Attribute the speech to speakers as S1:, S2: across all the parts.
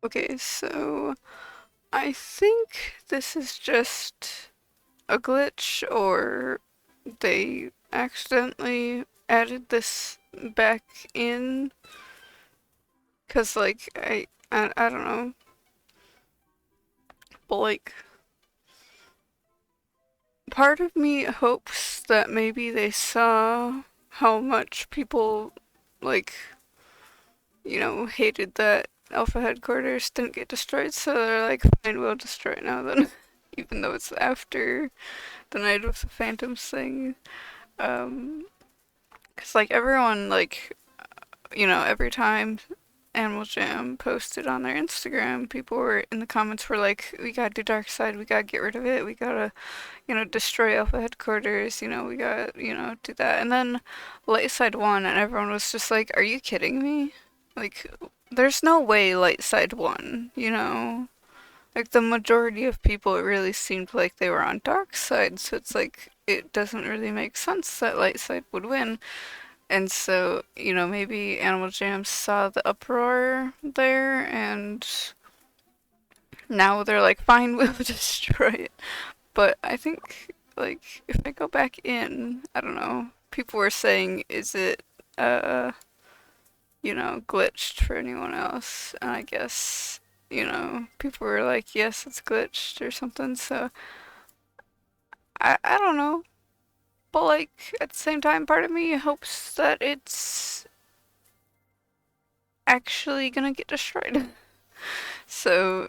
S1: Okay, so I think this is just a glitch, or they accidentally added this back in, cause like I don't know, but like part of me hopes that maybe they saw how much people like hated that Alpha headquarters didn't get destroyed, so they're like, fine, we'll destroy it now then. Even though it's after the night of the Phantoms thing. Um, cause like everyone, like, every time Animal Jam posted on their Instagram, people were in the comments were like, we gotta do Dark Side, we gotta get rid of it, we gotta, destroy Alpha headquarters, we gotta, do that. And then Light Side won, and everyone was just like, are you kidding me? Like, there's no way Light Side won, you know? Like, the majority of people, it really seemed like they were on Dark Side, so it's like, it doesn't really make sense that Light Side would win. And so, maybe Animal Jam saw the uproar there, and now they're like, fine, we'll destroy it. But I think, like, if I go back in, I don't know, people were saying, is it, uh, glitched for anyone else? And I guess, people were like, yes, it's glitched or something, so I don't know. But, like, at the same time, part of me hopes that it's actually gonna get destroyed. So,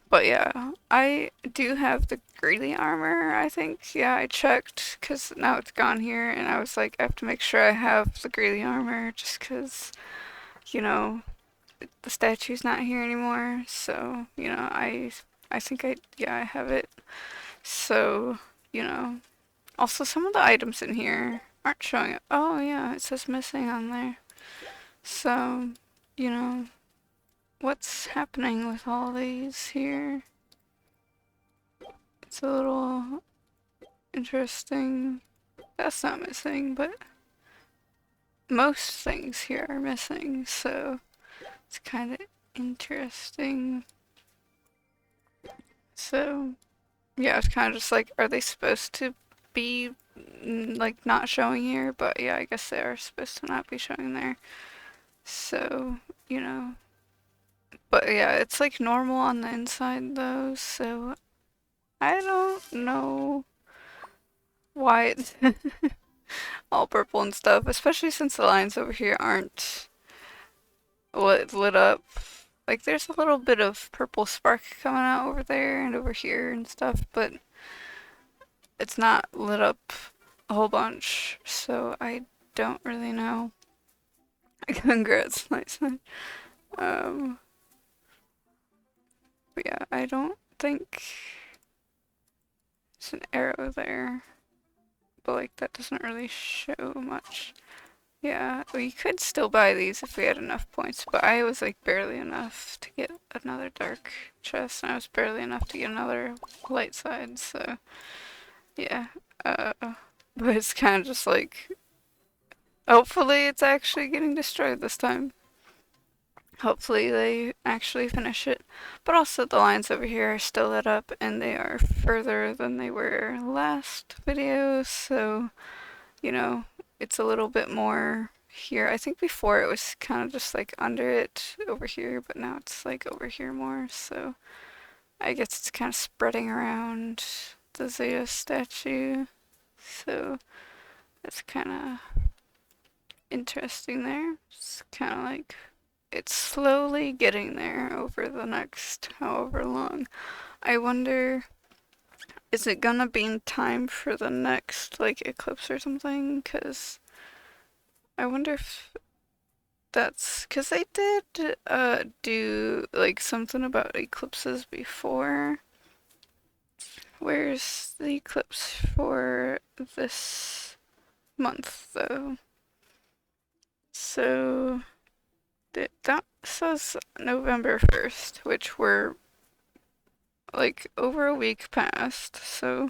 S1: but yeah, I do have the Greeley armor, I think. Yeah, I checked because now it's gone here, and I was like, I have to make sure I have the Greeley armor just because, you know, the statue's not here anymore. So, I think yeah, I have it. So, you know, also some of the items in here aren't showing up. Oh, yeah, it says missing on there. So, you know, what's happening with all these here? It's a little interesting. That's not missing, but most things here are missing, so it's kind of interesting. So, yeah, it's kind of just like, are they supposed to be like not showing here? But yeah, I guess they are supposed to not be showing there. So, you know, but yeah, it's like normal on the inside though, so I don't know why it's all purple and stuff, especially since the lines over here aren't lit up. Like there's a little bit of purple spark coming out over there and over here and stuff, but it's not lit up a whole bunch, so I don't really know. Congrats, nice one. Um, but yeah, I don't think it's an arrow there, but like that doesn't really show much. Yeah, we could still buy these if we had enough points, but I was like barely enough to get another dark chest, and I was barely enough to get another light side, so yeah. Uh, but it's kind of just like, hopefully it's actually getting destroyed this time. Hopefully they actually finish it. But also the lines over here are still lit up, and they are further than they were last video, so, you know, it's a little bit more here. I think before it was kind of just like under it over here, but now it's like over here more, so I guess it's kind of spreading around the Zios statue. So that's kind of interesting there. It's kind of like it's slowly getting there over the next however long. I wonder, is it gonna be in time for the next like eclipse or something? Cause I wonder if that's cause they did do like something about eclipses before. Where's the eclipse for this month though? So that says November 1st, which we're like over a week past, so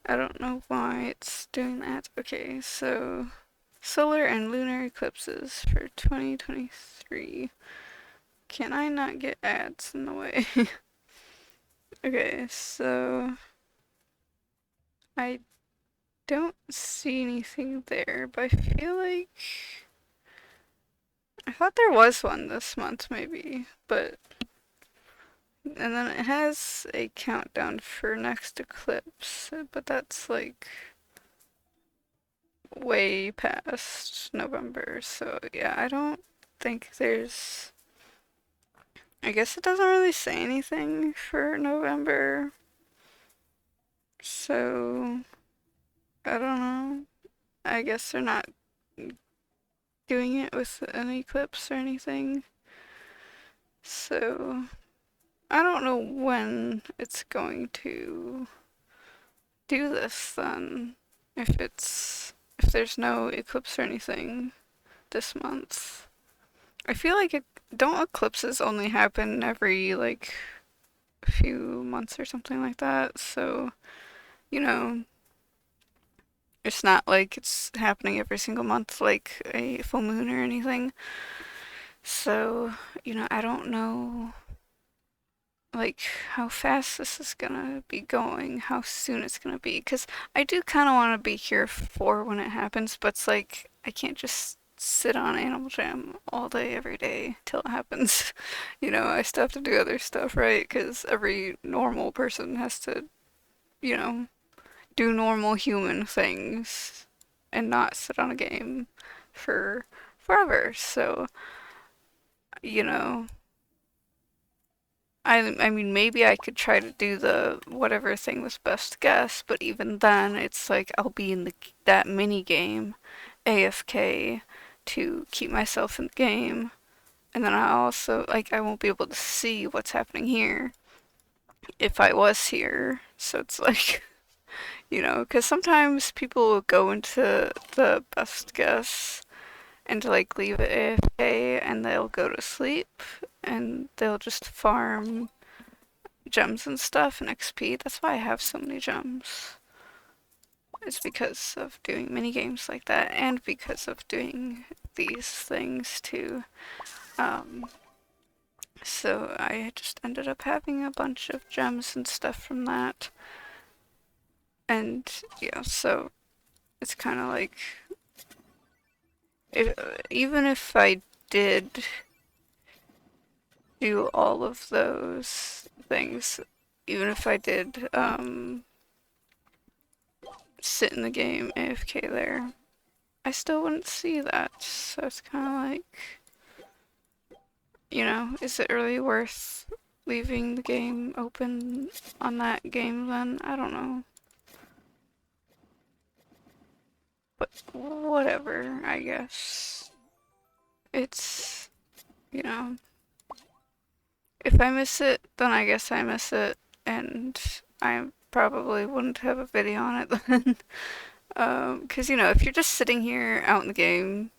S1: I don't know why it's doing that. Okay, so solar and lunar eclipses for 2023. Can I not get ads in the way? Okay, so I don't see anything there, but I feel like I thought there was one this month maybe, but and then it has a countdown for next eclipse, but that's like way past November, so yeah, I don't think there's. I guess it doesn't really say anything for November, so I don't know. I guess they're not doing it with an eclipse or anything, so I don't know when it's going to do this then. If there's no eclipse or anything this month. I feel like don't eclipses only happen every like a few months or something like that. So, you know, it's not like it's happening every single month like a full moon or anything. So, I don't know like how fast this is gonna be going, how soon it's gonna be, because I do kind of want to be here for when it happens, but it's like I can't just sit on Animal Jam all day every day till it happens. I still have to do other stuff, right? Because every normal person has to, you know, do normal human things and not sit on a game for forever. So, you know, I mean, maybe I could try to do the whatever thing was best guess, but even then, it's like I'll be in that mini game, AFK, to keep myself in the game, and then I also I won't be able to see what's happening here if I was here. So it's like, because sometimes people will go into the best guess and to like leave it AFK, and they'll go to sleep, and they'll just farm gems and stuff and XP. That's why I have so many gems. It's because of doing mini games like that and because of doing these things too. Um, so I just ended up having a bunch of gems and stuff from that. And yeah, so it's kind of like if, even if I did do all of those things, even if I did sit in the game AFK there, I still wouldn't see that. So it's kind of like, is it really worth leaving the game open on that game then? I don't know. But whatever, I guess. It's, you know, if I miss it, then I guess I miss it, and I probably wouldn't have a video on it then. 'Cause if you're just sitting here out in the game,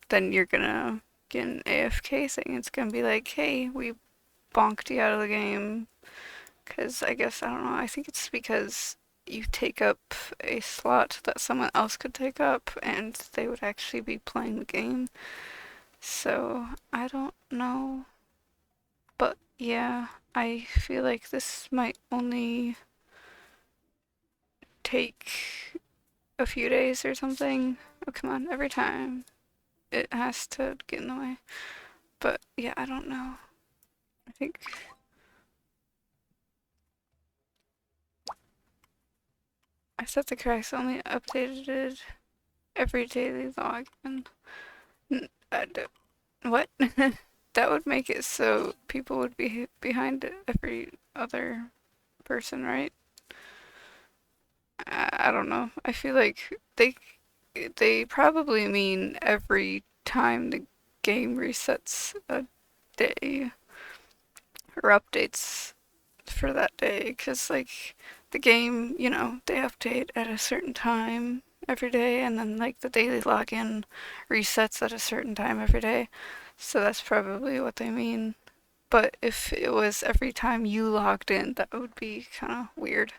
S1: then you're gonna get an AFK thing. It's gonna be like, hey, we bonked you out of the game. 'Cause I guess, I don't know, I think it's because you take up a slot that someone else could take up and they would actually be playing the game. So, I don't know. But yeah, I feel like this might only take a few days or something. Oh, come on, every time it has to get in the way. But yeah, I don't know. I think I set the cracks only updated every daily login. What? That would make it so people would be behind every other person, right? I don't know. I feel like they probably mean every time the game resets a day or updates for that day, because like the game, they update at a certain time every day, and then like the daily login resets at a certain time every day. So that's probably what they mean. But if it was every time you logged in, that would be kind of weird.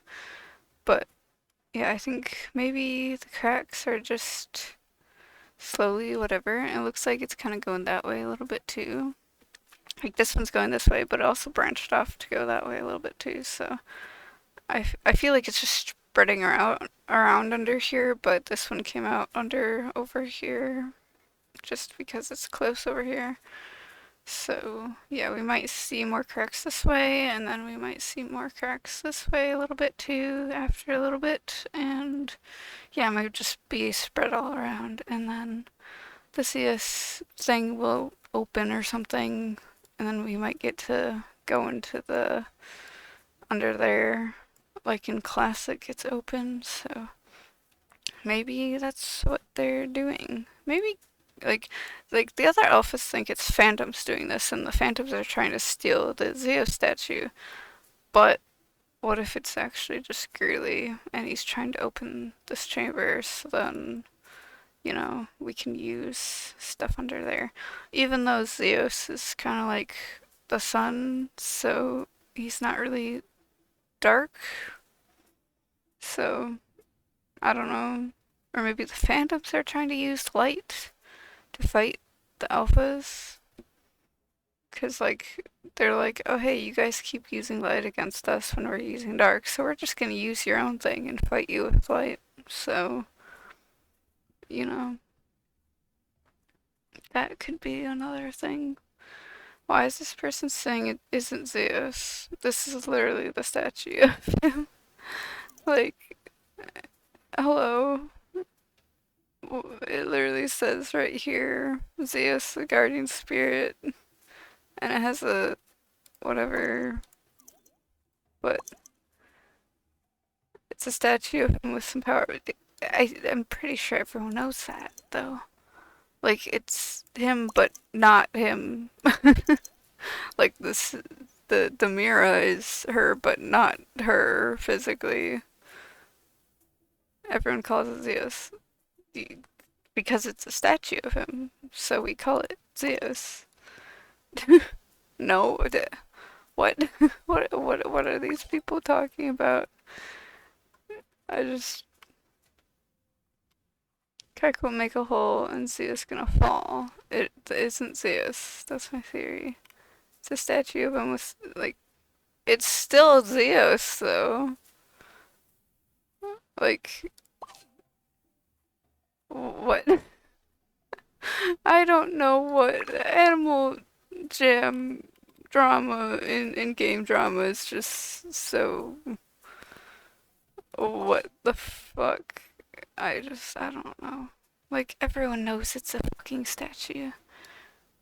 S1: But yeah, I think maybe the cracks are just slowly whatever. It looks like it's kind of going that way a little bit too. Like this one's going this way, but it also branched off to go that way a little bit too. So I feel like it's just spreading around under here, but this one came out under over here just because it's close over here. So yeah, we might see more cracks this way, and then we might see more cracks this way a little bit too after a little bit, and yeah, it might just be spread all around, and then the CS thing will open or something, and then we might get to go into the under there, like in Classic it's open, so maybe that's what they're doing. Maybe like like the other alphas think it's Phantoms doing this, and the Phantoms are trying to steal the Zios statue. But what if it's actually just Greeley and he's trying to open this chamber so then, we can use stuff under there. Even though Zios is kind of like the sun, so he's not really dark. So, I don't know. Or maybe the Phantoms are trying to use light to fight the alphas. Because, like, they're like, oh, hey, you guys keep using light against us when we're using dark, so we're just gonna use your own thing and fight you with light. So, you know, that could be another thing. Why is this person saying it isn't Zeus? This is literally the statue of him. Like, hello. It literally says right here, Zeus, the guardian spirit, and it has a whatever, but it's a statue of him with some power. I'm pretty sure everyone knows that, though. Like, it's him, but not him. Like, the Mira is her, but not her physically. Everyone calls it Zeus. Because it's a statue of him, so we call it Zeus. No, what? What are these people talking about? I just Kek will make a hole and Zeus gonna fall. It isn't Zeus. That's my theory. It's a statue of him with like it's still Zeus though. Like what? I don't know what Animal Jam drama in game drama is just so what the fuck? I don't know. Like everyone knows it's a fucking statue.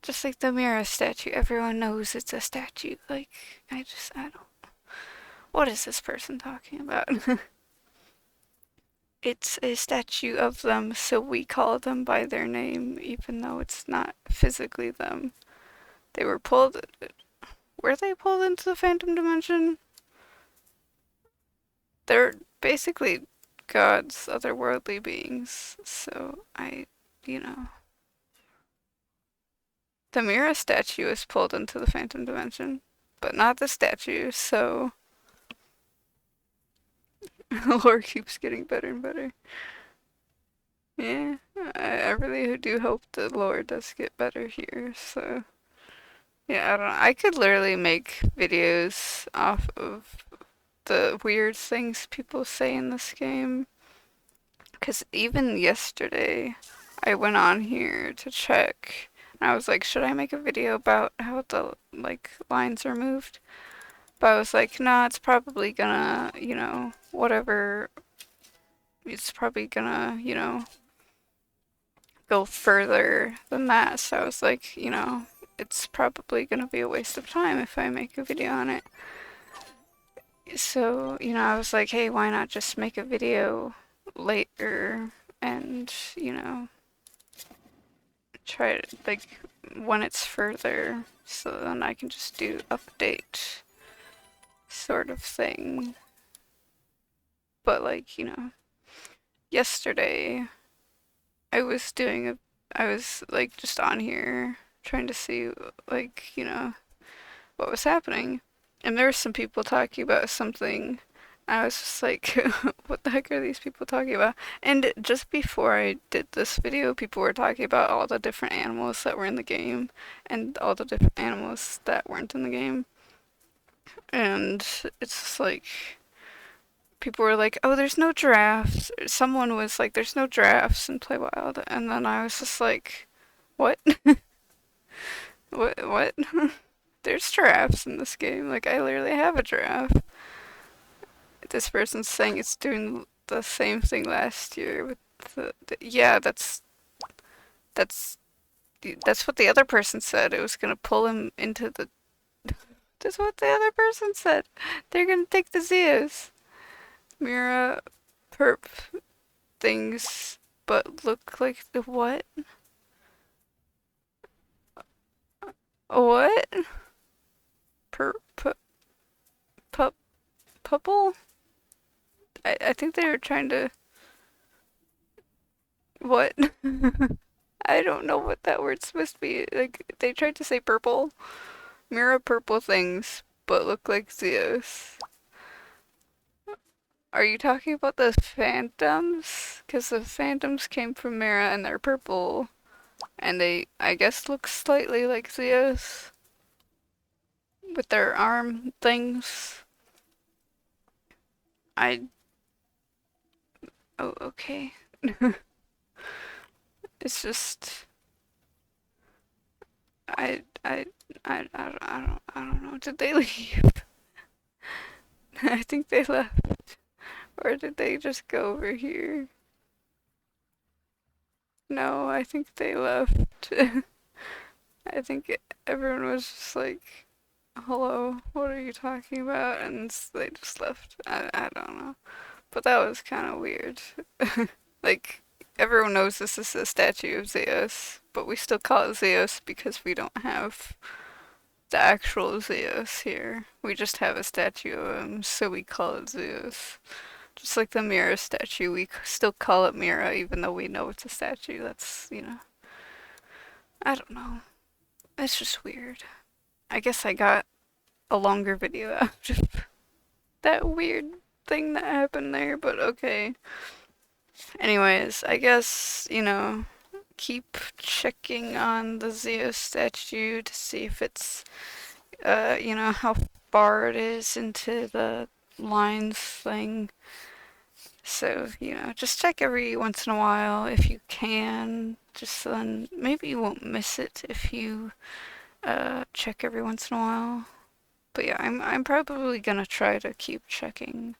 S1: Just like the Mira statue, everyone knows it's a statue. Like I don't. What is this person talking about? It's a statue of them, so we call them by their name, even though it's not physically them. They were pulled. Were they pulled into the Phantom Dimension? They're basically gods, otherworldly beings, so you know. The Mira statue is pulled into the Phantom Dimension, but not the statue, so. The lore keeps getting better and better. Yeah, I really do hope the lore does get better here, so. Yeah, I don't know. I could literally make videos off of the weird things people say in this game. Because even yesterday, I went on here to check, and I was like, should I make a video about how the, like, lines are moved? But I was like, nah, it's probably gonna, whatever, it's probably gonna, go further than that. So I was like, it's probably gonna be a waste of time if I make a video on it. So, I was like, hey, why not just make a video later and, try it, like, when it's further, so then I can just do update sort of thing. But, like, yesterday I was, like, just on here trying to see, like, what was happening. And there were some people talking about something, I was just like, what the heck are these people talking about? And just before I did this video, people were talking about all the different animals that were in the game and all the different animals that weren't in the game. And it's just like, people were like, oh, there's no giraffes. Someone was like, there's no giraffes in Play Wild. And then I was just like, what? What? There's giraffes in this game. Like, I literally have a giraffe. This person's saying it's doing the same thing last year with yeah, that's that's what the other person said. It was gonna pull him into the. That's what the other person said. They're gonna take the Zios. Mira perp things, but look like the what? What? Perp pup pupple? I think they were trying to what? I don't know what that word's supposed to be. Like they tried to say purple. Mirror purple things, but look like Zios. Are you talking about the phantoms? Because the phantoms came from Mira and they're purple. And they, I guess, look slightly like Zios. With their arm things. I. Oh, okay. It's just. I don't know. Did they leave? I think they left. Or did they just go over here? No, I think they left. I think everyone was just like, hello, what are you talking about? And they just left. I don't know. But that was kind of weird. Like, everyone knows this is a statue of Zeus, but we still call it Zeus because we don't have the actual Zeus here. We just have a statue of him, so we call it Zeus. Just like the Mira statue, we still call it Mira even though we know it's a statue. That's, I don't know. It's just weird. I guess I got a longer video out of that weird thing that happened there, but okay. Anyways, I guess, keep checking on the Zio statue to see if it's, how far it is into the lines thing. So, just check every once in a while if you can. Just then maybe you won't miss it if you check every once in a while. But yeah, I'm probably gonna try to keep checking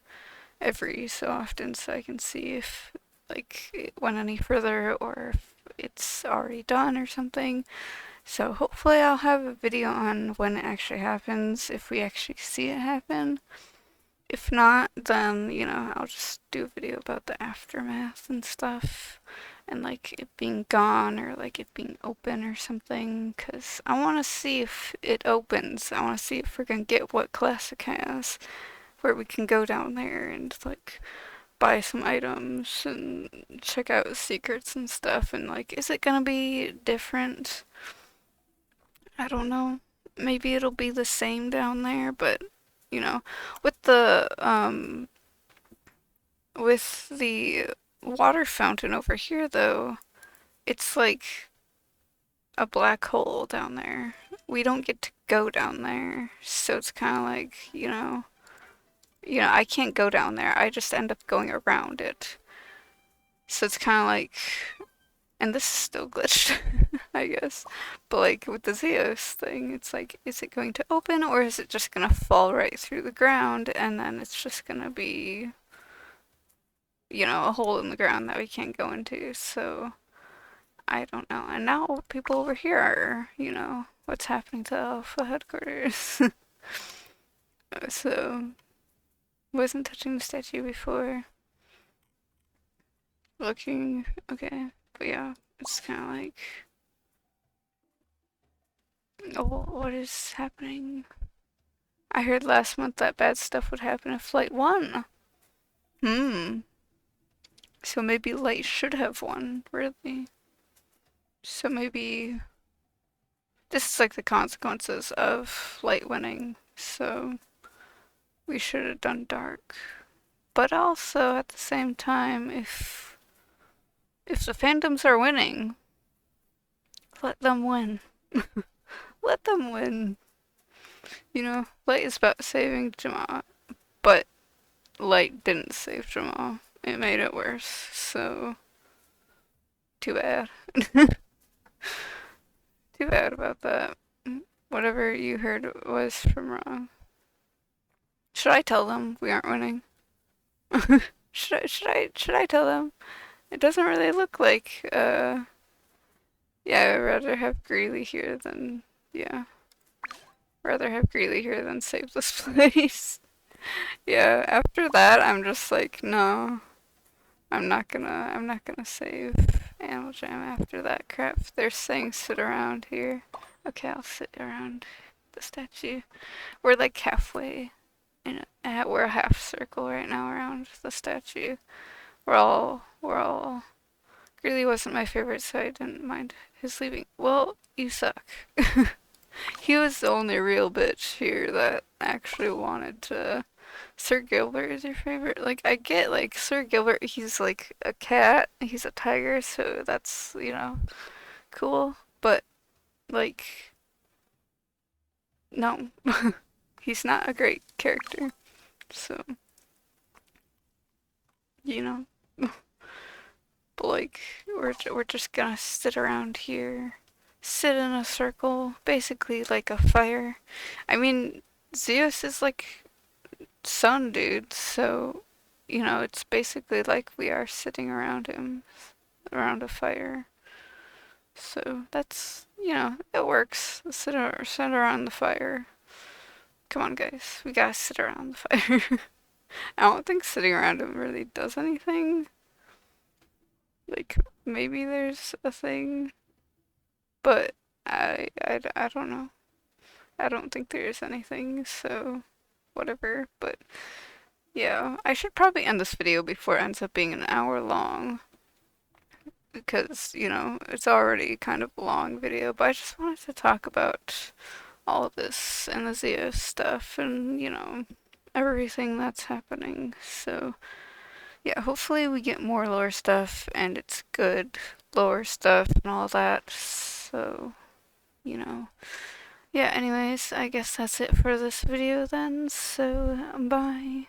S1: every so often so I can see if like it went any further or if it's already done or something. So hopefully I'll have a video on when it actually happens, if we actually see it happen. If not, then, I'll just do a video about the aftermath and stuff. And like it being gone or like it being open or something. Because I want to see if it opens. I want to see if we're going to get what Classic has. Where we can go down there and like buy some items and check out secrets and stuff. And like, is it going to be different? I don't know. Maybe it'll be the same down there, but with the water fountain over here though, it's like a black hole down there. We don't get to go down there, so it's kind of like, I can't go down there. I just end up going around it. So it's kind of like, and this is still glitched, I guess. But like with the Zeus thing, it's like, is it going to open or is it just gonna fall right through the ground and then it's just gonna be, a hole in the ground that we can't go into. So I don't know. And now people over here are, what's happening to Alpha headquarters. So wasn't touching the statue before. Looking okay. But yeah, it's kind of like, oh, what is happening? I heard last month that bad stuff would happen if Light won. So maybe Light should have won, really. So maybe this is like the consequences of Light winning. So we should have done Dark. But also at the same time, if the fandoms are winning, let them win. Let them win. You know, Light is about saving Jamal, but Light didn't save Jamal. It made it worse, so too bad. Too bad about that. Whatever you heard was from wrong. Should I tell them we aren't winning? Should I tell them? It doesn't really look like yeah, I'd rather have Greeley here than yeah. Rather have Greeley here than save this place. Yeah, after that I'm just like, no. I'm not gonna save Animal Jam after that crap. They're saying sit around here. Okay, I'll sit around the statue. We're like halfway we're a half circle right now around the statue. We're all Greeley wasn't my favorite, so I didn't mind his leaving. Well, you suck. He was the only real bitch here that actually wanted to. Sir Gilbert is your favorite? Like, I get, like, Sir Gilbert, he's like a cat, he's a tiger, so that's, cool. But, like, no. He's not a great character. So, you know. But, like, we're just gonna sit around here. Sit in a circle, basically like a fire. I mean, Zeus is like sun dude, so it's basically like we are sitting around him, around a fire. So that's it works. Sit around the fire. Come on, guys, we gotta sit around the fire. I don't think sitting around him really does anything. Like maybe there's a thing, but I don't know. I don't think there is anything. So whatever. But yeah, I should probably end this video before it ends up being an hour long. Because, it's already kind of a long video, but I just wanted to talk about all of this and the Zios stuff and, everything that's happening. So, yeah, hopefully we get more lore stuff and it's good lore stuff and all that. So, yeah, anyways, I guess that's it for this video then. So, bye.